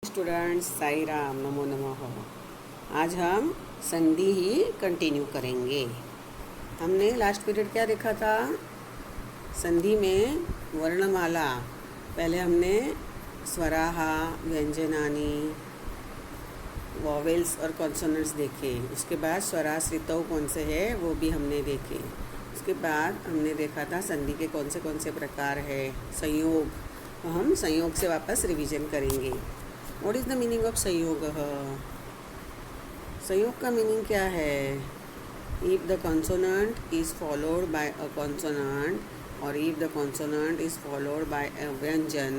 Students, Sai Ram, नमो नमः। आज हम संधि ही कंटिन्यू करेंगे। हमने लास्ट पीरियड क्या देखा था? संधि में वर्णमाला। पहले हमने स्वराह, व्यंजनानी, वॉवेल्स और कॉन्सोनेंट्स देखे। उसके बाद स्वराश्रितौ कौन से है वो भी हमने देखे। उसके बाद हमने देखा था संधि के कौन से प्रकार है। संयोग, तो हम संयोग से वापस रिवीजन करेंगे। What is the meaning of संयोग? संयोग का मीनिंग क्या है? If the consonant is followed by a consonant और if the consonant is followed by a व्यंजन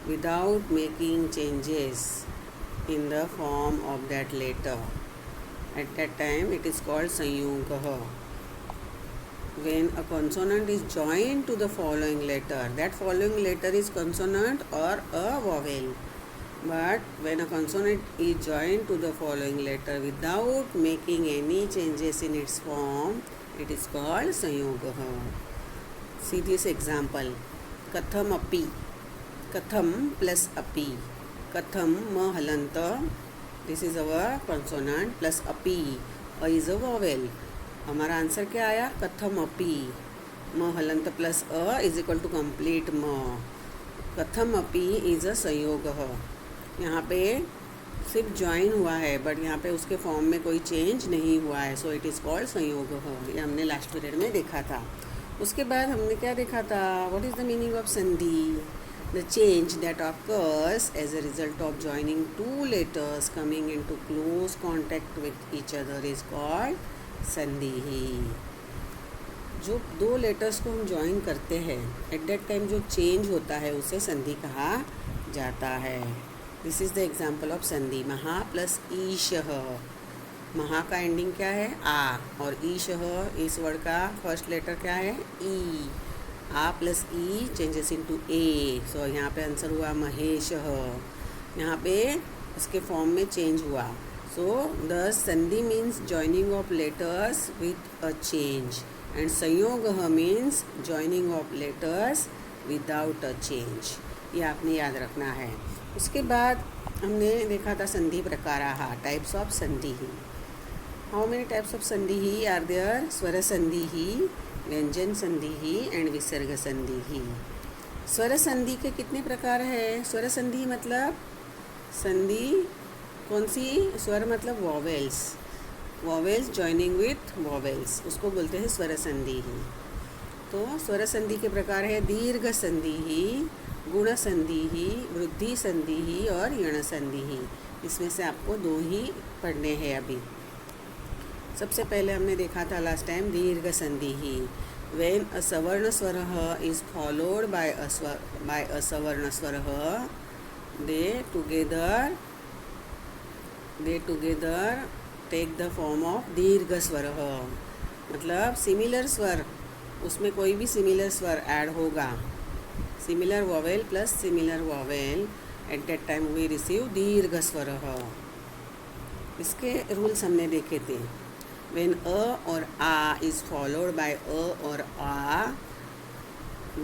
without making changes in the form of that letter, at that time it is called संयोग. When a consonant is joined to the following letter, that following letter is consonant or a vowel. But when a consonant is joined to the following letter without making any changes in its form, it is called संयोग. See this example. कथम अपि. कथम plus अपि. कथम म हलंत, this is our consonant, plus अपी, अ इज़ अ वॉवेल. हमारा आंसर क्या आया? कथम अपी. म हलंत प्लस अ इज इक्वल टू कंप्लीट म. कथम अपी इज़ अ संयोग. यहाँ पे सिर्फ ज्वाइन हुआ है, बट यहाँ पे उसके फॉर्म में कोई चेंज नहीं हुआ है, सो इट इज़ कॉल्ड संयोग. ये हमने लास्ट पीरियड में देखा था. उसके बाद हमने क्या देखा था? What is the meaning of संधि? The change that occurs as a result of joining two letters coming into close contact with each other is called संधि. जो दो लेटर्स को हम ज्वाइन करते हैं, एट दैट टाइम जो चेंज होता है उसे संधि कहा जाता है. This is the example of संधि. महा प्लस ईशः. महा का एंडिंग क्या है? आ, और ईशः, इस वर्ड का फर्स्ट लेटर क्या है? ई. आ प्लस ई चेंजेस इनटू ए, सो यहाँ पे आंसर हुआ महेश. यहाँ पे उसके फॉर्म में चेंज हुआ. सो द संधि means joining of letters with a change, and संयोग means joining of letters without a change. ये आपने याद रखना है. उसके बाद हमने देखा था संधि प्रकाराः, टाइप्स ऑफ संधि. हाउ मेनी टाइप्स ऑफ संधि आर देयर? स्वर संधि, व्यंजन संधि एंड विसर्ग संधि. स्वर संधि के कितने प्रकार है? स्वर संधि मतलब संधि कौन सी? स्वर मतलब vowels. Vowels joining with vowels, उसको बोलते हैं स्वर संधि. तो स्वर संधि के प्रकार है दीर्घ संधि, गुण संधि, वृद्धि संधि और यण संधि. इसमें से आपको दो ही पढ़ने हैं अभी. सबसे पहले हमने देखा था लास्ट टाइम दीर्घ संधि. व्हेन अ सवर्ण स्वर इज फॉलोड बाय अ सवर्ण स्वर, they together take the form of दीर्घ स्वर. मतलब सिमिलर स्वर, उसमें कोई भी सिमिलर स्वर ऐड होगा, similar vowel plus similar vowel, at that time we receive दीर्घ स्वर. इसके रूल्स हमने देखे थे. When a or a is followed by a or a,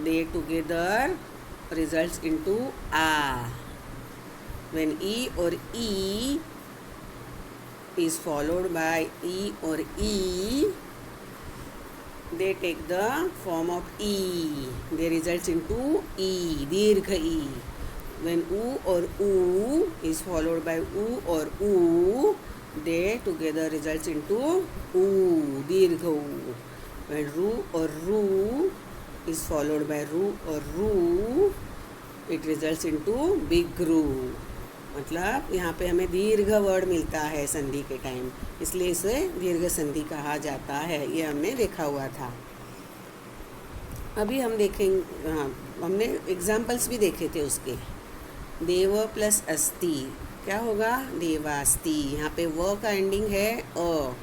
they together results into a. When e or e is followed by e or e, they take the form of e. They results into e, dirgha e. When u or u is followed by u or u, they together results into u, dirgha u. When ru or ru is followed by ru or ru, it results into big ru. मतलब यहाँ पे हमें दीर्घ word मिलता है संधि के time, इसलिए इसे दीर्घ संधि कहा जाता है. ये हमने देखा हुआ था. अभी हम देखेंगे, हाँ, हमने एग्जाम्पल्स भी देखे थे उसके. देव प्लस अस्ति क्या होगा? देवास्ति. यहाँ पे व का एंडिंग है अ.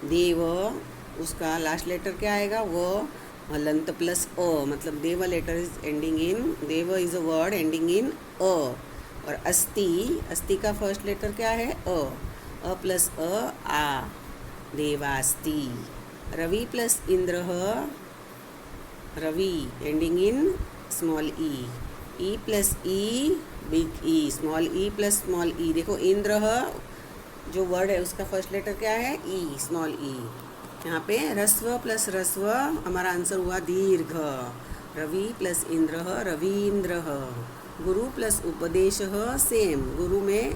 देव, उसका लास्ट लेटर क्या आएगा? व. हलंत प्लस अ, मतलब देव लेटर इज एंडिंग इन, देव is a word ending in अ. और अस्ति, अस्ति का फर्स्ट लेटर क्या है? अ. अ प्लस अ, आ. देवास्ति. रवि प्लस इंद्र, रवि एंडिंग इन स्मॉल ई. ई प्लस ई बिग ई, स्मॉल ई प्लस स्मॉल ई। देखो इंद्र जो वर्ड है उसका फर्स्ट लेटर क्या है? ई, स्मॉल ई। यहाँ पे रस्व प्लस रस्व हमारा आंसर हुआ दीर्घ। रवि प्लस इंद्र रवींद्र। गुरु प्लस उपदेश सेम, गुरु में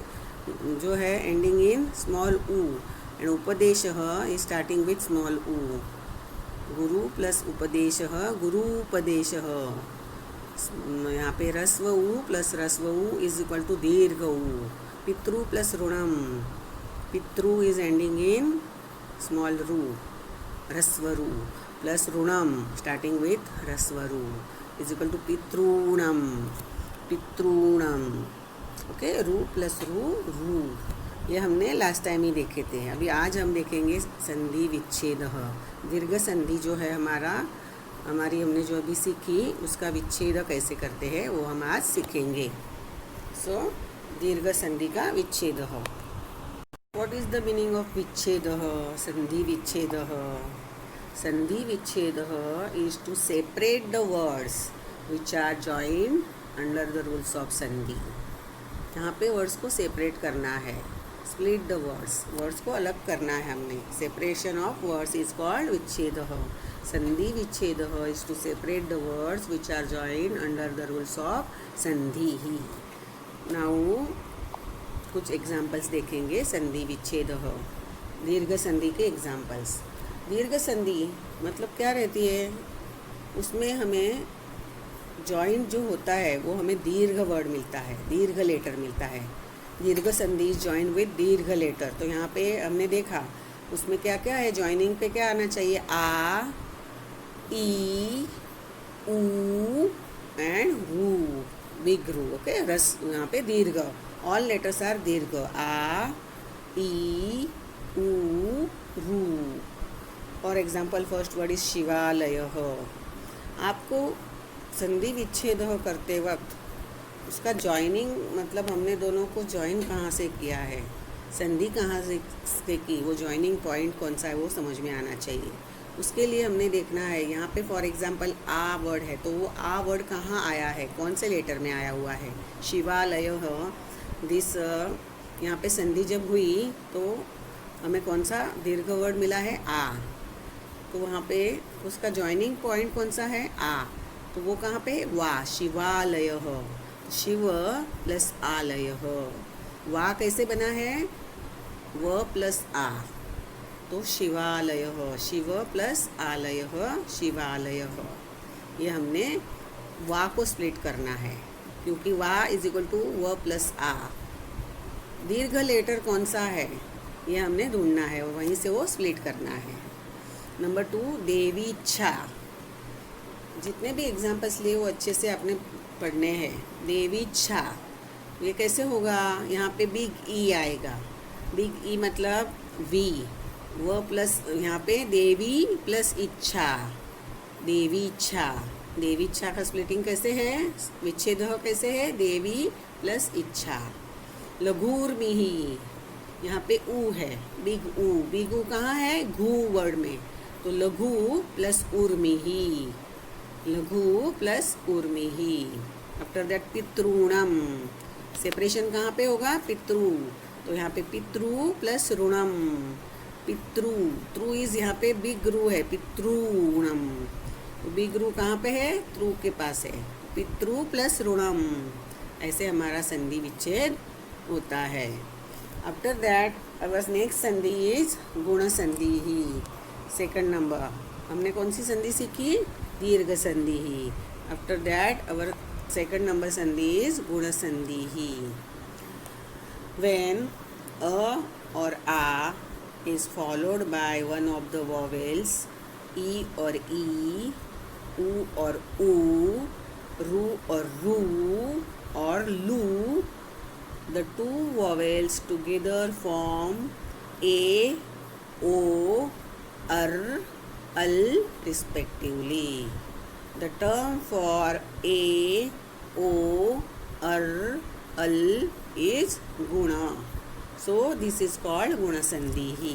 जो है एंडिंग इन स्मॉल ऊ एंड उपदेश इज स्टार्टिंग विथ स्मॉल ऊ। गुरु प्लस उपदेश गुरुपदेश। यहाँ पे रस्व ऊ प्लस रस्व ऊ इज इक्वल टू दीर्घ ऊ। पितृ प्लस ऋणम, पितृ इज एंडिंग इन स्मॉल रू, रस्व रू प्लस ऋणम स्टार्टिंग विथ रस्व रू इज इक्वल टू पितॄणम, पितॄणम। ओके, रू प्लस रू, रू। ये हमने लास्ट टाइम ही देखे थे। अभी आज हम देखेंगे संधि विच्छेद। दीर्घ संधि जो है हमारी हमने जो अभी सीखी उसका विच्छेद कैसे करते हैं वो हम आज सीखेंगे। सो दीर्घ संधि का विच्छेद। What is the meaning of विच्छेद? संधि विच्छेद। संधि विच्छेद is to separate the words which are joined under the rules of संधि। यहाँ पे वर्ड्स को सेपरेट करना है, स्प्लिट द वर्ड्स को अलग करना है हमने। Separation of words is called विच्छेद। संधि विच्छेद is to separate the words which are joined under the rules of संधि ही। नाउ कुछ एग्जाम्पल्स देखेंगे संधि विच्छेद। दीर्घ संधि के एग्जाम्पल्स। दीर्घ संधि मतलब क्या रहती है? उसमें हमें जॉइंट जो होता है वो हमें दीर्घ वर्ड मिलता है, दीर्घ लेटर मिलता है। दीर्घ संधि जॉइन विद दीर्घ लेटर। तो यहाँ पे हमने देखा उसमें क्या क्या है, जॉइनिंग पे क्या आना चाहिए? आ, ई, ऊ एंड रू, बिग रू। ओके, रस यहाँ पे दीर्घ, ऑल लेटर्स आर दीर्घ। आ, ई, ऊ, रू। For example first word is शिवालय। आपको संधि विच्छेद करते वक्त उसका जॉइनिंग मतलब हमने दोनों को जॉइन कहाँ से किया है, संधि कहाँ से की, वो जॉइनिंग पॉइंट कौन सा है वो समझ में आना चाहिए। उसके लिए हमने देखना है यहाँ पे फॉर एग्जांपल आ वर्ड है तो वो आ वर्ड कहाँ आया है, कौन से लेटर में आया हुआ है। शिवालय दिस यहाँ पे संधि जब हुई तो हमें कौन सा दीर्घ वर्ड मिला है? आ। तो वहाँ पे उसका जॉइनिंग पॉइंट कौन सा है? आ। तो वो कहाँ पे? वा, शिवालय। शिव प्लस आलय। वा कैसे बना है? व प्लस आ, तो शिवालय। शिव प्लस आलय, शिवालय। ये हमने वा को स्प्लिट करना है क्योंकि वा इज इक्वल टू व प्लस आ। दीर्घ लेटर कौन सा है ये हमने ढूंढना है और वहीं से वो स्प्लिट करना है। नंबर 2, देवीच्छा। जितने भी एग्जाम्पल्स लिए वो अच्छे से आपने पढ़ने हैं। देवीच्छा ये कैसे होगा? यहाँ पे बिग ई आएगा। बिग ई मतलब वी, वो प्लस यहाँ पे देवी प्लस इच्छा, देवी इच्छा। देवी इच्छा का स्प्लिटिंग कैसे है? विच्छेद कैसे है? देवी प्लस इच्छा। लघुर्मिहि, यहाँ पे ऊ है, बिग ऊ। बिग ऊ कहाँ है? घू वर्ड में, तो लघु प्लस उर्मिहि, लघु प्लस उर्मिहि। आफ्टर दैट पितॄणम, सेपरेशन कहाँ पे होगा? पितृ, तो यहाँ पे पितृ प्लस ऋणम, पितृ। त्रु इज यहाँ पे बिग रू है, पितॄणम। तो बिग रू कहाँ पे है? त्रु के पास है, पितृ प्लस ऋणम। ऐसे हमारा संधि विच्छेद होता है। आफ्टर दैट अवर नेक्स्ट संधि इज गुण संधि ही। सेकंड नंबर हमने कौन सी संधि सीखी? दीर्घ संधि ही। After that our second number संधि इज गुण संधि ही। व्हेन अ और आ is followed by one of the vowels e or e, u or u, ru or ru or lu. The two vowels together form a, o, r, al respectively. The term for a, o, r, al is guna. So this is called गुण संधि ही।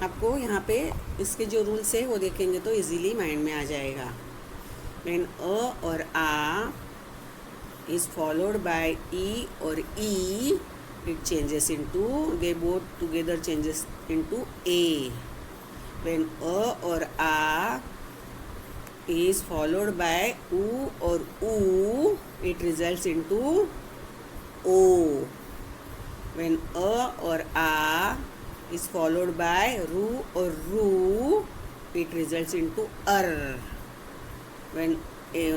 आपको यहाँ पे इसके जो rules है वो देखेंगे तो इजीली माइंड में आ जाएगा। व्हेन अ और आ is followed by E or E, it changes into, they both together changes into A. When A or A is followed by U or U, it results into O. When A or A is followed by Ru or Ru, it results into R. When A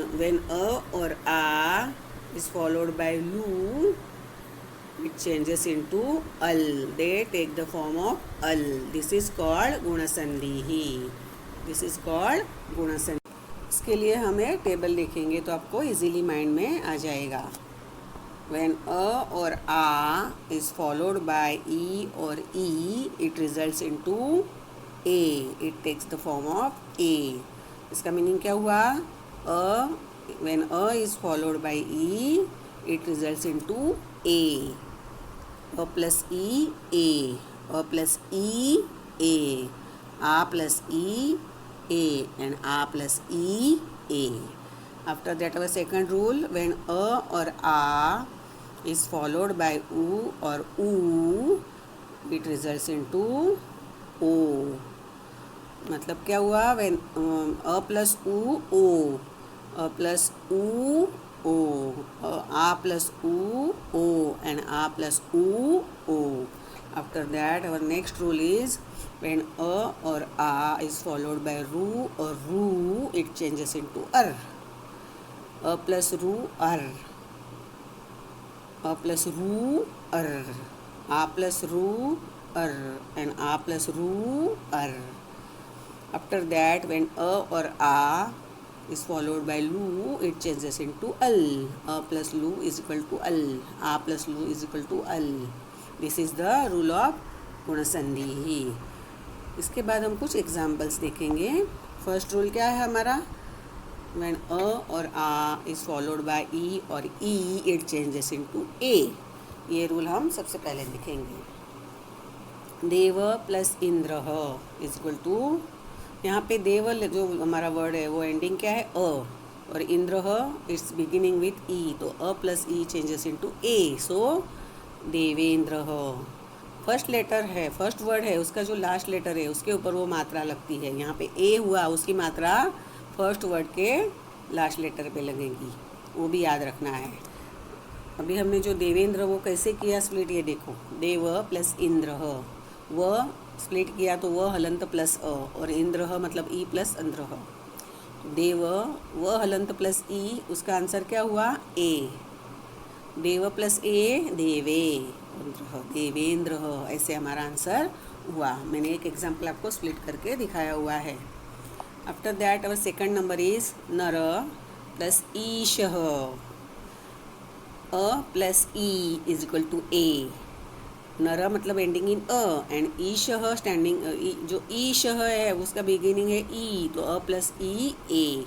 or A is followed by Lu, it changes into Al. They take the form of Al. This is called गुणसंधि. This is called गुणसंधि. इसके लिए हमें table लिखेंगे तो आपको easily mind में आ जाएगा. When A or A is followed by E or E, it results into A. It takes the form of A. इसका meaning क्या हुआ? When A is followed by E, it results into A. A plus E, A. A plus E, A. A plus E, A. And A plus E, A. After that, our second rule, when A or A is followed by U or U, it results into O. मतलब क्या हुआ? When A plus U, O. A plus U, O. A plus U, O. And A plus U, O. After that, our next rule is, when A or A is followed by Ru or Ru, it changes into R. A plus Ru, R. A plus Ru, R. A plus Ru, R. And A plus Ru, R. After that, when A or A is followed by Lu, it changes into Al. A plus Lu is equal to Al. A plus Lu is equal to Al. This is the rule of गुणसंधि. इसके बाद हम कुछ examples देखेंगे. First rule क्या है हमारा? When A or A is followed by E or E, it changes into A. ये rule हम सबसे पहले देखेंगे. देव प्लस इंद्र इज इक्वल टू, यहाँ पे देव जो हमारा वर्ड है वो एंडिंग क्या है? अ. और इंद्र इट्स बिगिनिंग विथ ई, तो अ प्लस ई चेंजेस इनटू ए. सो देवेंद्र फर्स्ट लेटर है, फर्स्ट वर्ड है, उसका जो लास्ट लेटर है उसके ऊपर वो मात्रा लगती है. यहाँ पे ए हुआ, उसकी मात्रा फर्स्ट वर्ड के लास्ट लेटर पे लगेगी, वो भी याद रखना है. अभी हमने जो देवेंद्र वो कैसे किया स्प्लिट, ये देखो. देव प्लस इंद्र, व स्प्लिट किया तो व हलंत प्लस अ, और इंद्र मतलब ई प्लस अंद्र. देव व हलंत प्लस ई, उसका आंसर क्या हुआ? ए. देव प्लस ए देवे, देवेंद्र, ऐसे हमारा आंसर हुआ. मैंने एक एग्जाम्पल आपको स्प्लिट करके दिखाया हुआ है. After that our second number is नर प्लस ईशः. अ प्लस ई इज इक्वल टू ए. नर मतलब एंडिंग इन अ, एंड ईशः स्टैंडिंग, जो ईशः है उसका बिगिनिंग है ई, तो अ प्लस ई ए.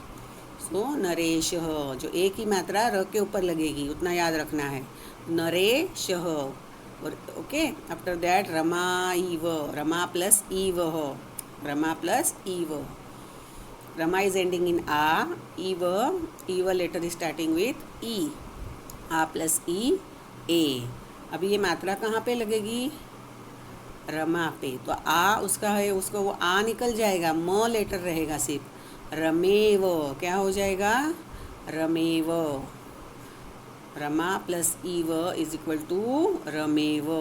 सो नरेशः, जो ए की मात्रा र के ऊपर लगेगी उतना याद रखना है. नरेशः. और ओके. आफ्टर दैट रमा इव, रमा प्लस ईव, रमा प्लस ईव. रमा इज एंडिंग इन आ, ईव लेटर इज स्टार्टिंग विथ ई. आ प्लस ई ए. अभी ये मात्रा कहाँ पे लगेगी? रमा पे. तो आ उसका है, उसको वो आ निकल जाएगा, म लेटर रहेगा सिर्फ. रमेव क्या हो जाएगा? रमेव. रमा प्लस ईव इज इक्वल टू रमेव.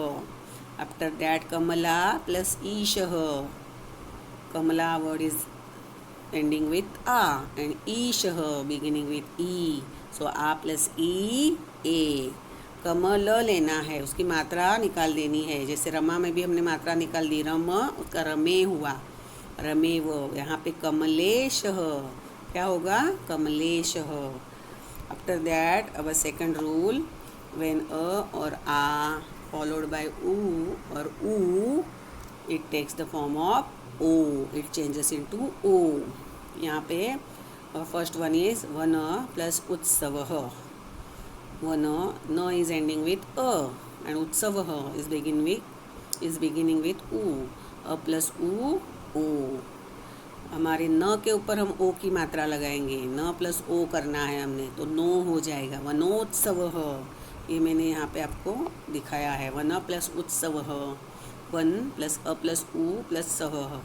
आफ्टर दैट कमला प्लस ईशः. कमला वर्ड इज एंडिंग विथ आ, एंड ईशः बिगिनिंग विथ ई. सो आ प्लस ई ए. कमल लेना है, उसकी मात्रा निकाल देनी है. जैसे रमा में भी हमने मात्रा निकाल दी, रम उसका रमे हुआ, रमेव. यहाँ पे कमलेशः क्या होगा? कमलेशः. After that our second rule, when अ और आ फॉलोड बाय उ और उ, it takes the form of ओ. इट चेंजेस इनटू ओ. यहाँ पे फर्स्ट वन इज वन प्लस उत्सवः. वन न इज एंडिंग विथ अ, एंड उत्सवः इज बिगिनिंग विथ उ. अ प्लस उ ओ. हमारे न के ऊपर हम ओ की मात्रा लगाएंगे, न प्लस ओ करना है हमने, तो नो हो जाएगा वनोत्सव। ये मैंने यहाँ पे आपको दिखाया है, वन प्लस उत्सव, वन प्लस अ प्लस उ प्लस सह।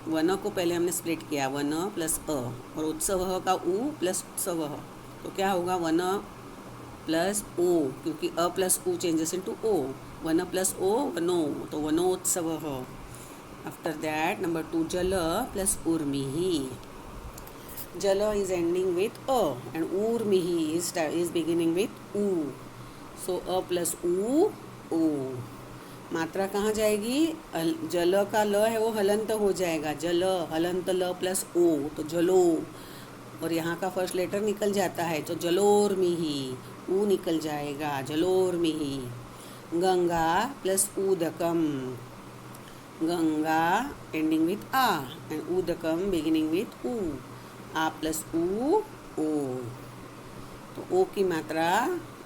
वन को पहले हमने स्प्लिट किया, वन प्लस अ, और उत्सव का उ प्लस उत्सव, तो क्या होगा वन प्लस ओ, क्योंकि अ प्लस उ चेंजेस इनटू ओ, वन प्लस ओ वनो, तो वनोत्सव। आफ्टर दैट नंबर 2, जल प्लस उर्मिही। जल is ending with a and urmihi is beginning with u, so a plus u o। मात्रा कहाँ जाएगी, जल का ल है वो हलंत हो जाएगा, जल हलंत ल प्लस ओ, तो जलो, और यहाँ का फर्स्ट लेटर निकल जाता है, तो जलोर्मिही, ऊ निकल जाएगा, जलोर्मिही। गंगा प्लस ऊदकम, गंगा एंडिंग विथ आ एंड ऊदकम बिगिनिंग विथ ऊ, आ प्लस ऊ ओ, तो ओ की मात्रा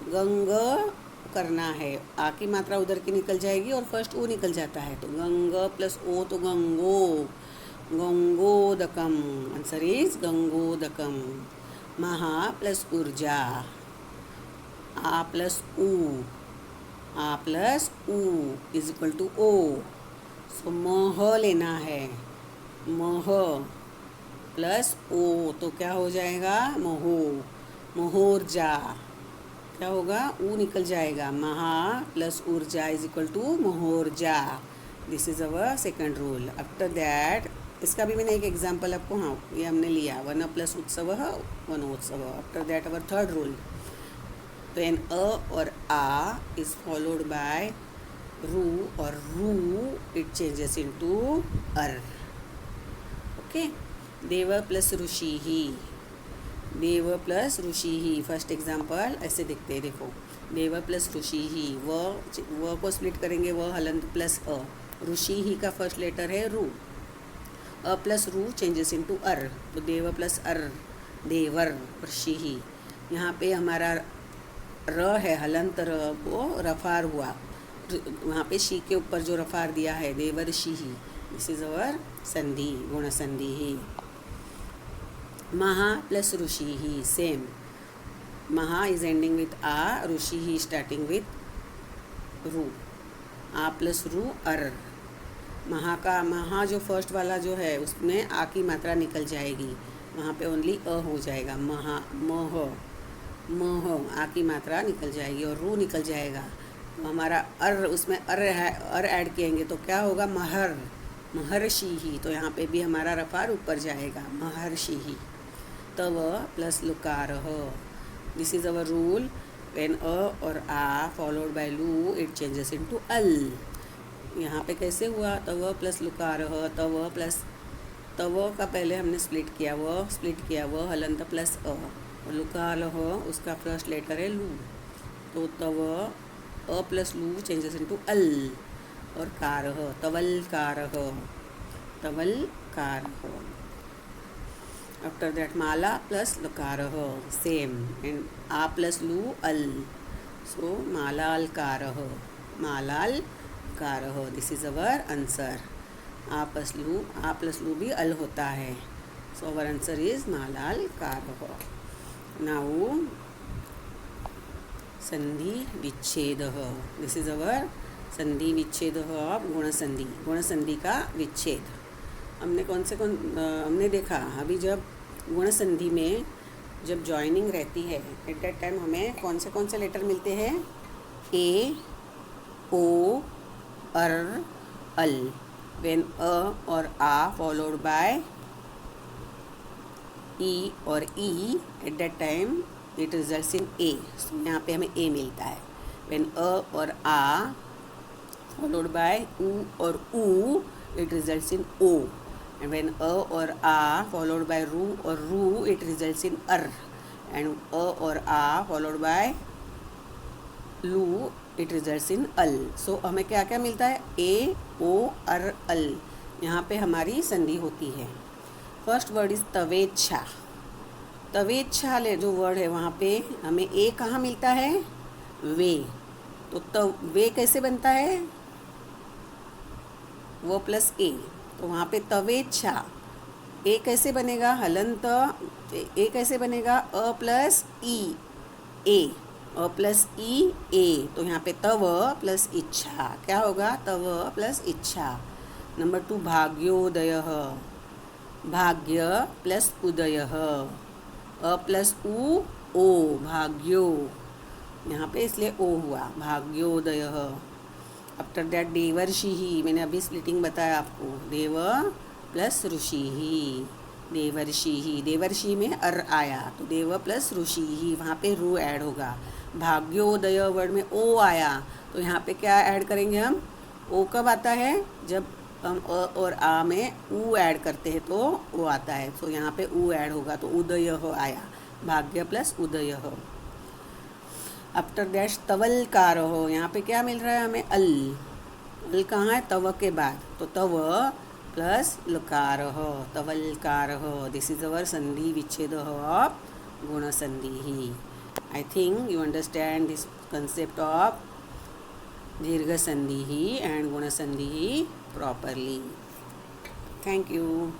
गंग करना है, आ की मात्रा उधर की निकल जाएगी और फर्स्ट ओ निकल जाता है, तो गंग प्लस ओ, तो गंगो, गंगोदकम, आंसर इज गंगोदकम। महा प्लस ऊर्जा, आ प्लस ऊ, आ प्लस ऊ इज इक्वल टू ओ, सो मह लेना है, मह प्लस ओ, तो क्या हो जाएगा महो, महोर्जा, क्या होगा ऊ निकल जाएगा, महा प्लस ऊर्जा इज इक्वल टू महोर्जा। This is our second rule. After that इसका भी मैंने एक एग्जांपल आपको, हाँ ये हमने लिया, वन प्लस उत्सव वनोत्सव। After that our third rule, when अ और आ इज फॉलोड बाय रू और रू इट चेंजेस इनटू अर। ओके, देव प्लस ऋषि ही, देव प्लस ऋषि ही, फर्स्ट एग्जाम्पल ऐसे दिखते हैं, देखो देव प्लस ऋषि ही, व को स्प्लिट करेंगे, व हलंत प्लस अ, ऋषि ही का फर्स्ट लेटर है रू, अ प्लस रू चेंजेस इनटू अर, तो देव प्लस अर, देवर ऋषि ही। यहाँ पे हमारा र है हलंत र, वो रफार हुआ, वहाँ पे शी के ऊपर जो रफार दिया है, देवर ऋषि ही, दिस इज अवर संधि, गुण संधि ही। महा प्लस ऋषि ही, सेम, महा इज एंडिंग विथ आ, ऋषि ही स्टार्टिंग विथ रू, आ प्लस रू अर। महा जो फर्स्ट वाला जो है उसमें आ की मात्रा निकल जाएगी, वहाँ पे ओनली अ हो जाएगा, महा मह, मह आ की मात्रा निकल जाएगी और रू निकल जाएगा, तो हमारा अर, उसमें अर है, अर ऐड किएंगे तो क्या होगा महर, महर्षि ही, तो यहाँ पे भी हमारा रफार ऊपर जाएगा, महर्षि ही। तव प्लस लुकार, this is our rule, when अ और आ फॉलोड बाय लू इट चेंजेस इनटू अल। यहाँ पे कैसे हुआ, तव प्लस लुकार, तव प्लस, तव का पहले हमने स्प्लिट किया, व हलंत प्लस अ, और लुकार उसका फर्स्ट लेटर है लू, तो तव अ प्लस लू चेंजेस इनटू अल, और कार, तवल कार, तवल कार। आफ्टर दैट माला प्लस लकार, सेम, एंड आ प्लस लू अल, सो मालाल कार, मालाल कार, दिस इज अवर आंसर। आ प्लस लू भी अल होता है, सो अवर आंसर इज मालाल कार। नाउ संधि विच्छेद, दिस इज अवर संधि विच्छेद ऑफ गुणसंधि, गुणसंधि का विच्छेद। हमने देखा अभी, जब गुण संधि में जब जॉइनिंग रहती है, एट दैट टाइम हमें कौन से लेटर मिलते हैं, ए, ओ, अर, अल। व्हेन अ और आ फॉलोड बाय ई और ई, at that time it results in ए, सो यहाँ पे हमें ए मिलता है। व्हेन अ और आ फॉलोड बाय ऊ और ऊ, इट रिजल्ट्स इन ओ, and when a or a followed by ru or ru it results in ar, and a or a followed by lu it results in al। so हमें क्या क्या मिलता है, a, o, ar, al, यहाँ पे हमारी संधि होती है। फर्स्ट वर्ड इज तवेच्छा, तवेच्छा ले जो वर्ड है वहाँ पे हमें ए कहाँ मिलता है, वे, तो वे कैसे बनता है, वो प्लस ए, तो वहाँ पे तवेच्छा, ए कैसे बनेगा, हलंत ए कैसे बनेगा, अ प्लस ई ए, अ प्लस ई ए, तो यहाँ पे तव प्लस इच्छा क्या होगा, तव प्लस इच्छा। नंबर 2 भाग्योदय, भाग्य प्लस उदय, अ प्लस उ ओ, भाग्यो, यहाँ पे इसलिए ओ हुआ, भाग्योदय। आफ्टर दैट देवर्षि ही, मैंने अभी स्प्लिटिंग बताया आपको, देव प्लस ऋषि ही, देवर्षि ही, देवर्षि में अर आया तो देव प्लस ऋषि ही, वहाँ पे रू ऐड होगा। भाग्योदय वर्ड में ओ आया तो यहाँ पे क्या ऐड करेंगे हम, ओ कब आता है, जब हम अ और आ में ऊ ऐड करते हैं तो ओ आता है, तो यहाँ पे ऊ ऐड होगा तो उदय आया, भाग्य plus Uday. After that Talavakar हो, यहाँ पे क्या मिल रहा है हमें, अल कहाँ है, तव के बाद, तो तव प्लस लकार, तवलकार। दिस इज अवर संधि विच्छेद ऑफ गुण संधि ही। I think you understand this concept of दीर्घ संधि ही एंड गुण संधि ही प्रॉपरली। Thank you.